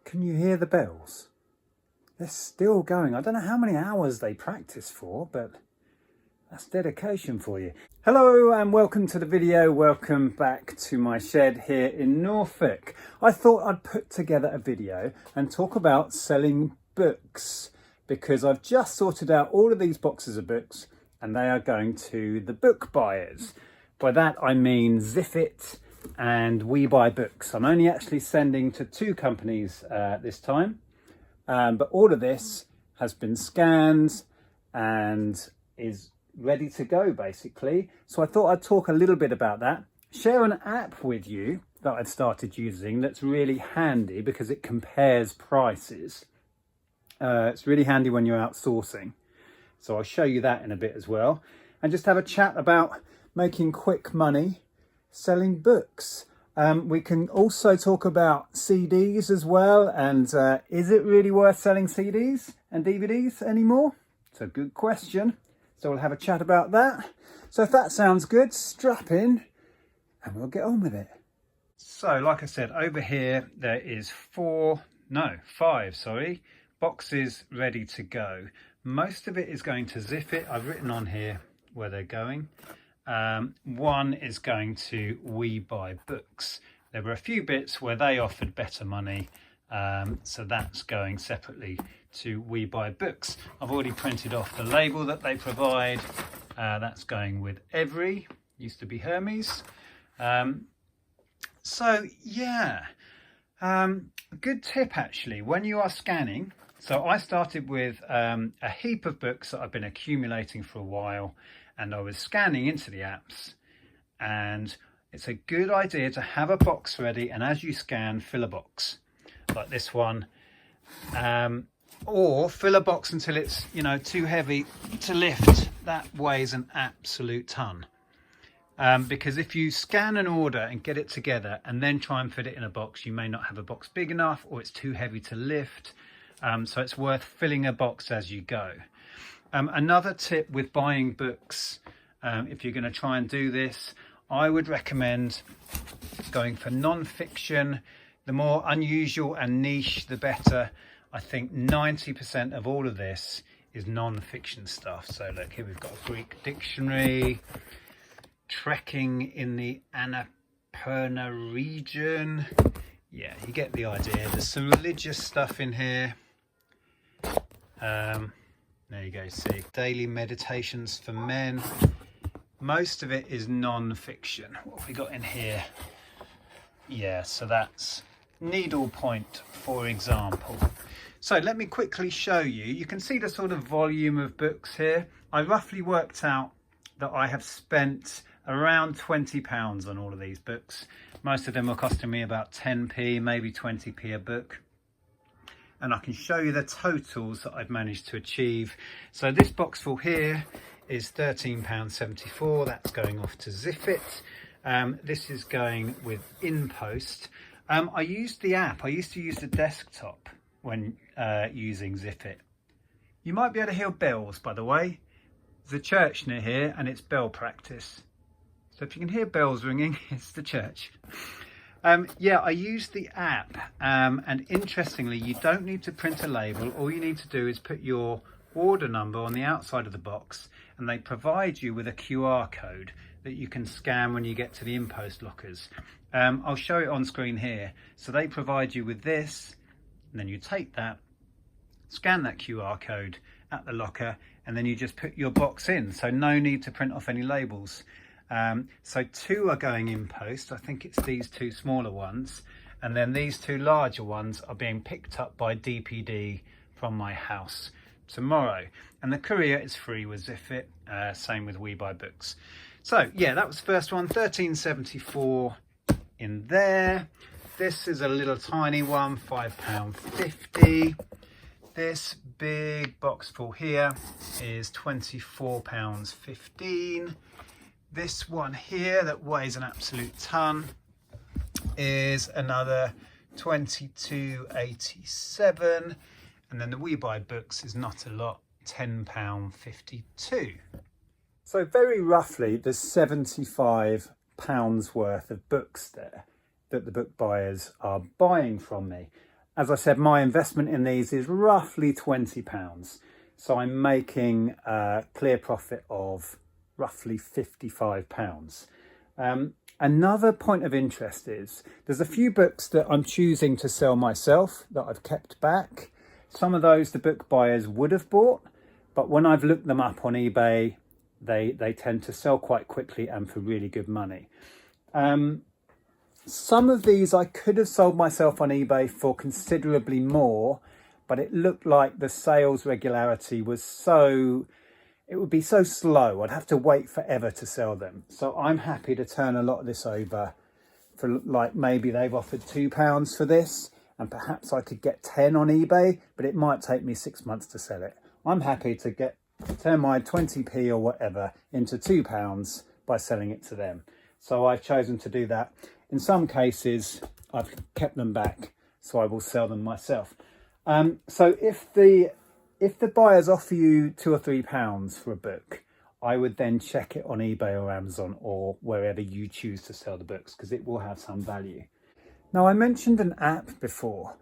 Can you hear the bells? They're still going. I don't know how many hours they practice for, but that's dedication for you. Hello and welcome to the video. Welcome back to my shed here in Norfolk. I thought I'd put together a video and talk about selling books because I've just sorted out all of these boxes of books and they are going to the book buyers. By that I mean Ziffit and We Buy Books. I'm only actually sending to two companies this time, but all of this has been scanned and is ready to go basically. So I thought I'd talk a little bit about that, share an app with you that I've started using that's really handy because it compares prices. It's really handy when you're outsourcing. So I'll show you that in a bit as well. And just have a chat about making quick money selling books. We can also talk about CDs as well. And is it really worth selling CDs and DVDs anymore? It's a good question. So we'll have a chat about that. So if that sounds good, strap in and we'll get on with it. So like I said, over here there is five boxes ready to go. Most of it is going to Ziffit. I've written on here where they're going. One is going to We Buy Books. There were a few bits where they offered better money, so that's going separately to We Buy Books. I've already printed off the label that they provide. That's going with Every, used to be Hermes. So yeah, good tip actually when you are scanning. So I started with a heap of books that I've been accumulating for a while, and I was scanning into the apps, and it's a good idea to have a box ready, and as you scan, fill a box like this one, or fill a box until it's, you know, too heavy to lift. That weighs an absolute ton. Because if you scan an order and get it together and then try and fit it in a box, you may not have a box big enough or it's too heavy to lift. So it's worth filling a box as you go. Another tip with buying books, if you're going to try and do this, I would recommend going for non-fiction. The more unusual and niche, the better. I think 90% of all of this is non-fiction stuff. So look, here we've got a Greek dictionary, trekking in the Annapurna region. Yeah, you get the idea. There's some religious stuff in here. There you go, see, daily meditations for men. Most of it is non-fiction. What have we got in here? Yeah, so that's needlepoint, for example. So let me quickly show you. You can see the sort of volume of books here. I roughly worked out that I have spent around £20 on all of these books. Most of them are costing me about 10p, maybe 20p a book. And I can show you the totals that I've managed to achieve. So this box full here is £13.74. That's going off to Ziffit. This is going with InPost. I used the app. I used to use the desktop when using Ziffit. You might be able to hear bells, by the way. There's a church near here and it's bell practice. So if you can hear bells ringing, it's the church. Yeah, I used the app, and interestingly, you don't need to print a label. All you need to do is put your order number on the outside of the box, and they provide you with a QR code that you can scan when you get to the InPost lockers. I'll show it on screen here. So they provide you with this, and then you take that, scan that QR code at the locker, and then you just put your box in. So no need to print off any labels. So two are going in post. I think it's these two smaller ones, and then these two larger ones are being picked up by DPD from my house tomorrow, and the courier is free with Ziffit. Same with We Buy Books. So yeah, that was the first one, £13.74 in there. This is a little tiny one, £5.50. This big box full here is £24.15. This one here that weighs an absolute ton is another £22.87, and then the We Buy Books is not a lot, £10.52. So very roughly there's £75 worth of books there that the book buyers are buying from me. As I said, my investment in these is roughly £20. So I'm making a clear profit of roughly £55. Another point of interest is there's a few books that I'm choosing to sell myself that I've kept back. Some of those the book buyers would have bought, but when I've looked them up on eBay, they tend to sell quite quickly and for really good money. Some of these I could have sold myself on eBay for considerably more, but it looked like the sales regularity was it would be so slow. I'd have to wait forever to sell them. So I'm happy to turn a lot of this over for, like, maybe they've offered £2 for this and perhaps I could get 10 on eBay, but it might take me 6 months to sell it. I'm happy to turn my 20p or whatever into £2 by selling it to them. So I've chosen to do that. In some cases, I've kept them back, so I will sell them myself. So if the buyers offer you £2 or £3 for a book, I would then check it on eBay or Amazon or wherever you choose to sell the books, because it will have some value. Now, I mentioned an app before,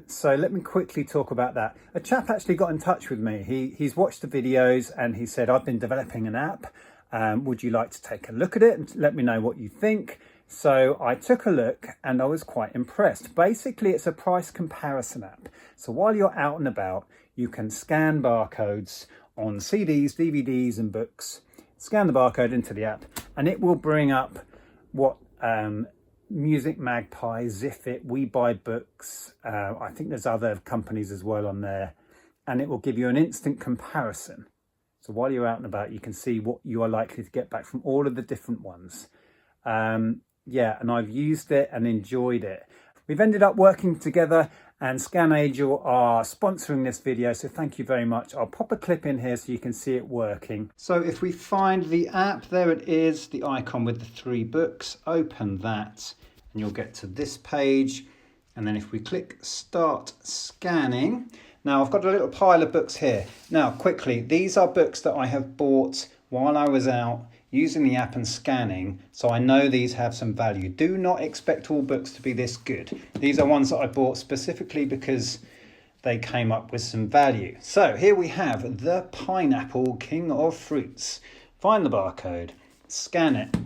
so let me quickly talk about that. A chap actually got in touch with me. He's watched the videos and he said, I've been developing an app. Would you like to take a look at it and let me know what you think? So I took a look and I was quite impressed. Basically, it's a price comparison app. So while you're out and about, you can scan barcodes on CDs, DVDs and books, scan the barcode into the app, and it will bring up what Music Magpie, Ziffit, We Buy Books, I think there's other companies as well on there, and it will give you an instant comparison. So while you're out and about, you can see what you are likely to get back from all of the different ones. Yeah, and I've used it and enjoyed it. We've ended up working together, and ScanAngel are sponsoring this video, so thank you very much. I'll pop a clip in here so you can see it working. So if we find the app, there it is, the icon with the 3 books. Open that and you'll get to this page. And then if we click Start Scanning, now I've got a little pile of books here. Now quickly, these are books that I have bought while I was out using the app and scanning, so I know these have some value. Do not expect all books to be this good. These are ones that I bought specifically because they came up with some value. So here we have The Pineapple, King of Fruits. Find the barcode, scan it,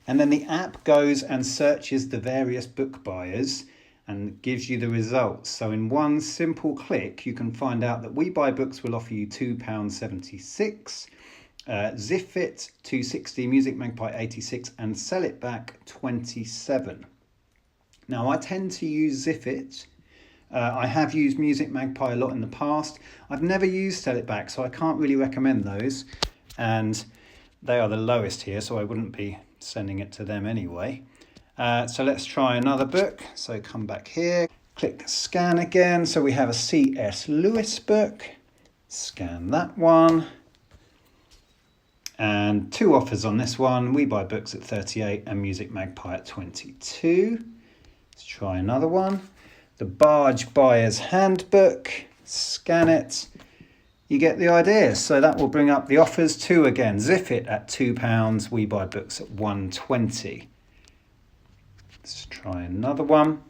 and then the app goes and searches the various book buyers and gives you the results. So in one simple click, you can find out that We Buy Books will offer you £2.76, Ziffit 260, Music Magpie 86, and Sell It Back 27. Now I tend to use Ziffit. I have used Music Magpie a lot in the past. I've never used Sell It Back, so I can't really recommend those, and they are the lowest here, so I wouldn't be sending it to them anyway. So let's try another book. So come back here, click scan again. So we have a C.S. Lewis book. Scan that one. And 2 offers on this one. We Buy Books at 38 and Music Magpie at 22. Let's try another one. The Barge Buyer's Handbook. Scan it. You get the idea. So that will bring up the offers. 2 again. Ziffit at £2. We Buy Books at 120. Let's try another one.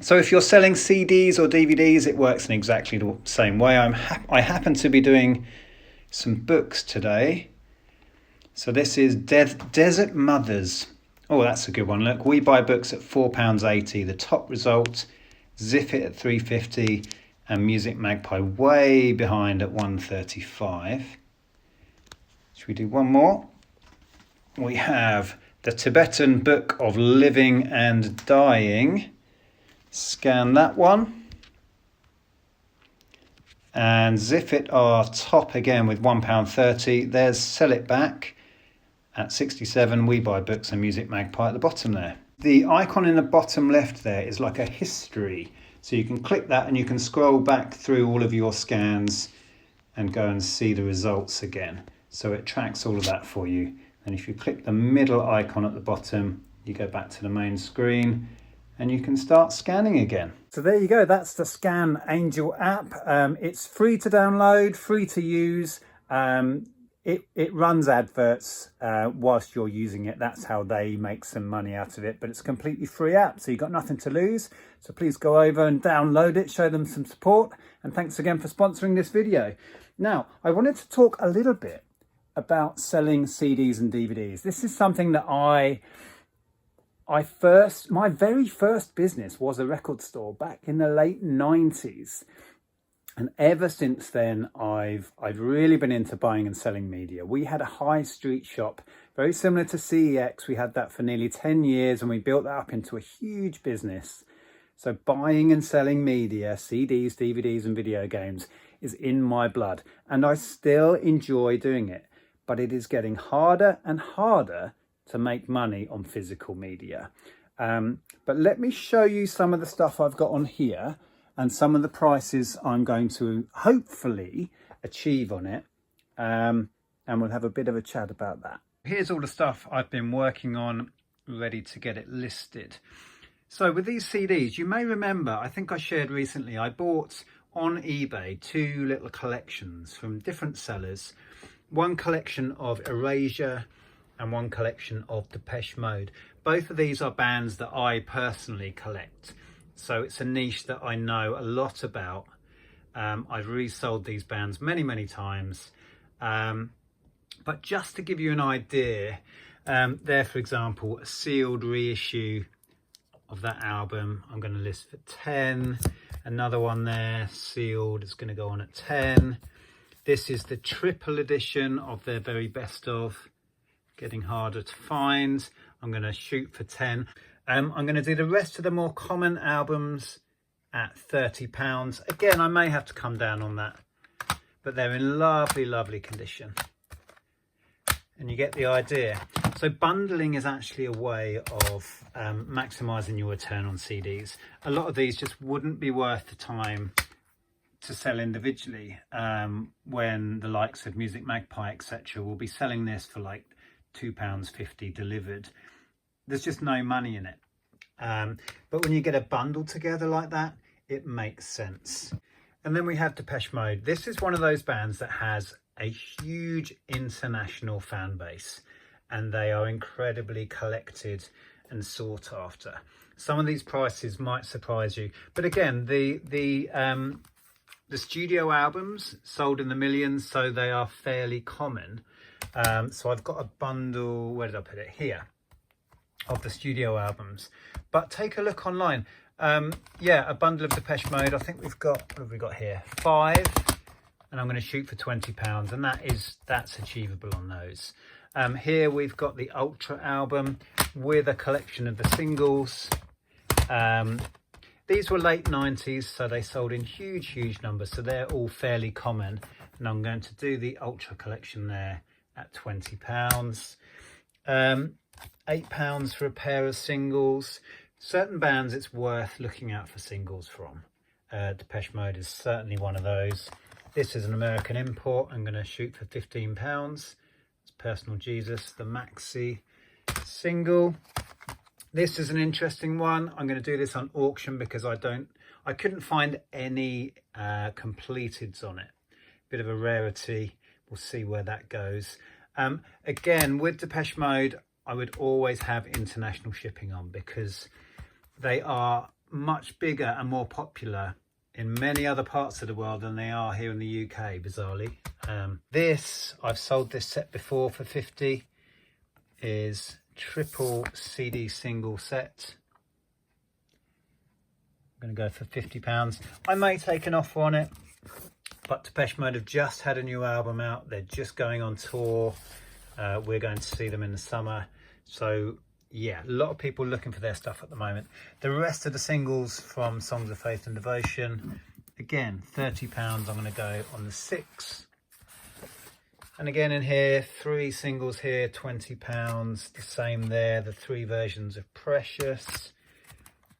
So if you're selling CDs or DVDs, it works in exactly the same way. I happen to be doing some books today. So this is Desert Mothers. Oh, that's a good one. Look, We Buy Books at £4.80. The top result, Ziffit at £3.50 and Music Magpie way behind at £1.35. Should we do one more? We have The Tibetan Book of Living and Dying. Scan that one. And Ziffit are top again with £1.30. There's Sell It Back at 67, We Buy Books and Music Magpie at the bottom there. The icon in the bottom left there is like a history. So you can click that and you can scroll back through all of your scans and go and see the results again. So it tracks all of that for you. And if you click the middle icon at the bottom, you go back to the main screen and you can start scanning again. So there you go, that's the ScanAngel app. It's free to download, free to use. it runs adverts whilst you're using it. That's how they make some money out of it, but it's a completely free app, so you've got nothing to lose. So please go over and download it, show them some support, and thanks again for sponsoring this video. Now, I wanted to talk a little bit about selling CDs and DVDs. This is something that my very first business was a record store back in the late 90s. And ever since then, I've really been into buying and selling media. We had a high street shop, very similar to CEX. We had that for nearly 10 years and we built that up into a huge business. So buying and selling media, CDs, DVDs and video games is in my blood. And I still enjoy doing it, but it is getting harder and harder to make money on physical media. But let me show you some of the stuff I've got on here and some of the prices I'm going to hopefully achieve on it. And we'll have a bit of a chat about that. Here's all the stuff I've been working on, ready to get it listed. So with these CDs, you may remember, I think I shared recently, I bought on eBay 2 little collections from different sellers. One collection of Erasure and one collection of Depeche Mode. Both of these are bands that I personally collect. So it's a niche that I know a lot about. I've resold these bands many, many times. But just to give you an idea, there, for example, a sealed reissue of that album, I'm going to list for 10. Another one there, sealed, is going to go on at 10. This is the triple edition of their very best of. Getting harder to find. I'm going to shoot for 10. I'm going to do the rest of the more common albums at £30. Again, I may have to come down on that, but they're in lovely, lovely condition. And you get the idea. So bundling is actually a way of maximising your return on CDs. A lot of these just wouldn't be worth the time to sell individually, when the likes of Music Magpie, etc. will be selling this for like £2.50 delivered. There's just no money in it. But when you get a bundle together like that, it makes sense. And then we have Depeche Mode. This is one of those bands that has a huge international fan base, and they are incredibly collected and sought after. Some of these prices might surprise you, but again, the studio albums sold in the millions, so they are fairly common. So I've got a bundle, where did I put it? Here, of the studio albums. But take a look online. Yeah, a bundle of Depeche Mode. I think we've got, what have we got here? 5, and I'm going to shoot for £20, and that's achievable on those. Here we've got the Ultra album with a collection of the singles. These were late 90s, so they sold in huge numbers, so they're all fairly common. And I'm going to do the Ultra collection there at £20. £8 for a pair of singles. Certain bands it's worth looking out for singles from. Depeche Mode is certainly one of those. This is an American import. I'm going to shoot for £15. It's Personal Jesus, the maxi single. This is an interesting one. I'm going to do this on auction because I couldn't find any completeds on it. Bit of a rarity. We'll see where that goes. Again, with Depeche Mode, I would always have international shipping on because they are much bigger and more popular in many other parts of the world than they are here in the UK, bizarrely. I've sold this set before for 50, is triple CD single set. I'm going to go for £50. I may take an offer on it, but Depeche Mode have just had a new album out. They're just going on tour. We're going to see them in the summer. So yeah, a lot of people looking for their stuff at the moment. The rest of the singles from Songs of Faith and Devotion, again, £30. I'm going to go on the 6. And again in here, 3 singles here, £20. The same there, the 3 versions of Precious.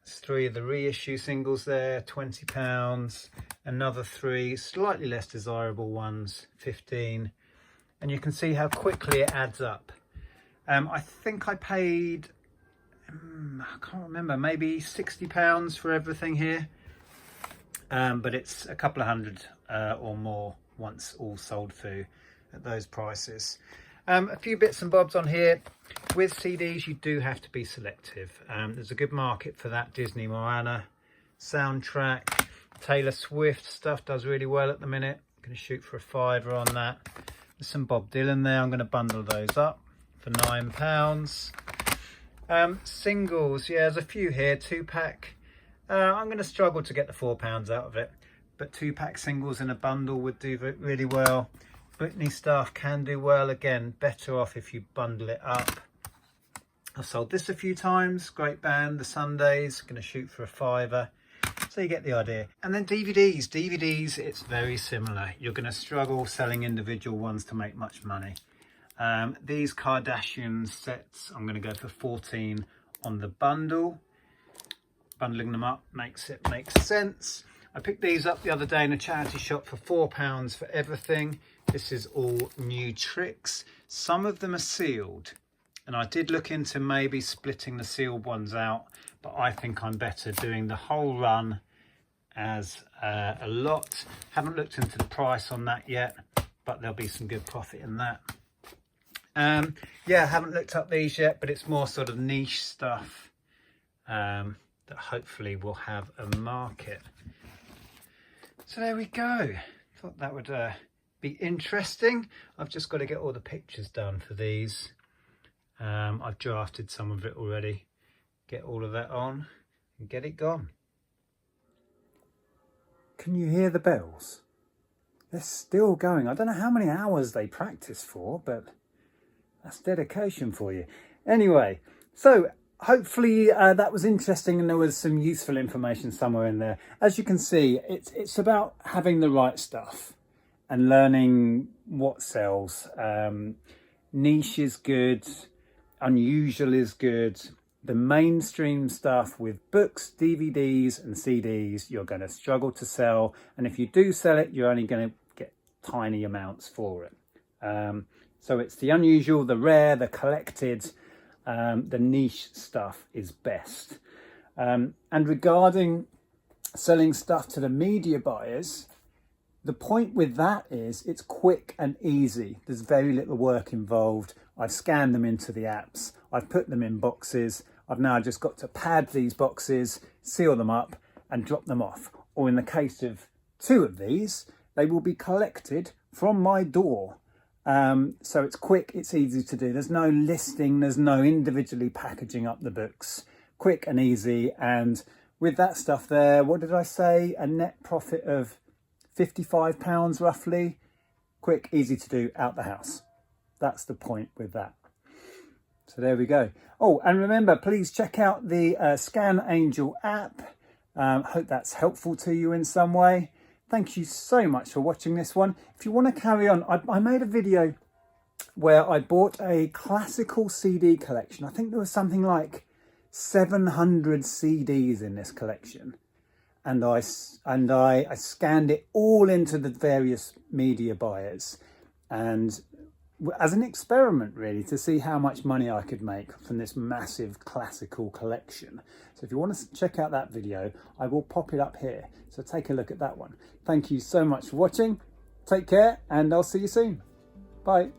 There's 3 of the reissue singles there, £20. Another 3 slightly less desirable ones, 15. And you can see how quickly it adds up. I think I paid, I can't remember, maybe £60 for everything here. But it's a couple of hundred or more once all sold through. at those prices. A few bits and bobs on here. With CDs, you do have to be selective. There's a good market for that. Disney Moana soundtrack, Taylor Swift stuff does really well at the minute. I'm going to shoot for a £5 on that. There's some Bob Dylan there. I'm going to bundle those up for £9. Singles, yeah, there's a few here. 2-pack. I'm going to struggle to get the £4 out of it, but 2-pack singles in a bundle would do really well. Britney stuff can do well. Again, better off if you bundle it up. I've sold this a few times. Great band, The Sundays. Going to shoot for a £5. So you get the idea. And then DVDs. DVDs, it's very similar. You're going to struggle selling individual ones to make much money. These Kardashian sets, I'm going to go for 14 on the bundle. Bundling them up makes sense. I picked these up the other day in a charity shop for £4 for everything. This is all new tricks. Some of them are sealed, and I did look into maybe splitting the sealed ones out, but I think I'm better doing the whole run as a lot. Haven't looked into the price on that yet, but there'll be some good profit in that. Yeah, haven't looked up these yet, but it's more sort of niche stuff that hopefully will have a market. So there we go. Thought that would be interesting. I've just got to get all the pictures done for these. I've drafted some of it already. Get all of that on and get it gone. Can you hear the bells? They're still going. I don't know how many hours they practice for, but that's dedication for you. Anyway, so hopefully that was interesting and there was some useful information somewhere in there. As you can see, it's about having the right stuff and learning what sells. Niche is good, unusual is good. The mainstream stuff with books, DVDs and CDs, you're going to struggle to sell. And if you do sell it, you're only going to get tiny amounts for it. So it's the unusual, the rare, the collected, the niche stuff is best. And regarding selling stuff to the media buyers, the point with that is it's quick and easy. There's very little work involved. I've scanned them into the apps. I've put them in boxes. I've now just got to pad these boxes, seal them up and drop them off. Or in the case of 2 of these, they will be collected from my door. So it's quick, it's easy to do. There's no listing, there's no individually packaging up the books. Quick and easy. And with that stuff there, what did I say? A net profit of £55 roughly. Quick, easy to do, out the house. That's the point with that. So there we go. Oh, and remember, please check out the ScanAngel app. Hope that's helpful to you in some way. Thank you so much for watching this one. If you want to carry on, I made a video where I bought a classical CD collection. I think there was something like 700 CDs in this collection. And I scanned it all into the various media buyers. And as an experiment, really, to see how much money I could make from this massive classical collection. So if you want to check out that video, I will pop it up here. So take a look at that one. Thank you so much for watching. Take care, and I'll see you soon. Bye.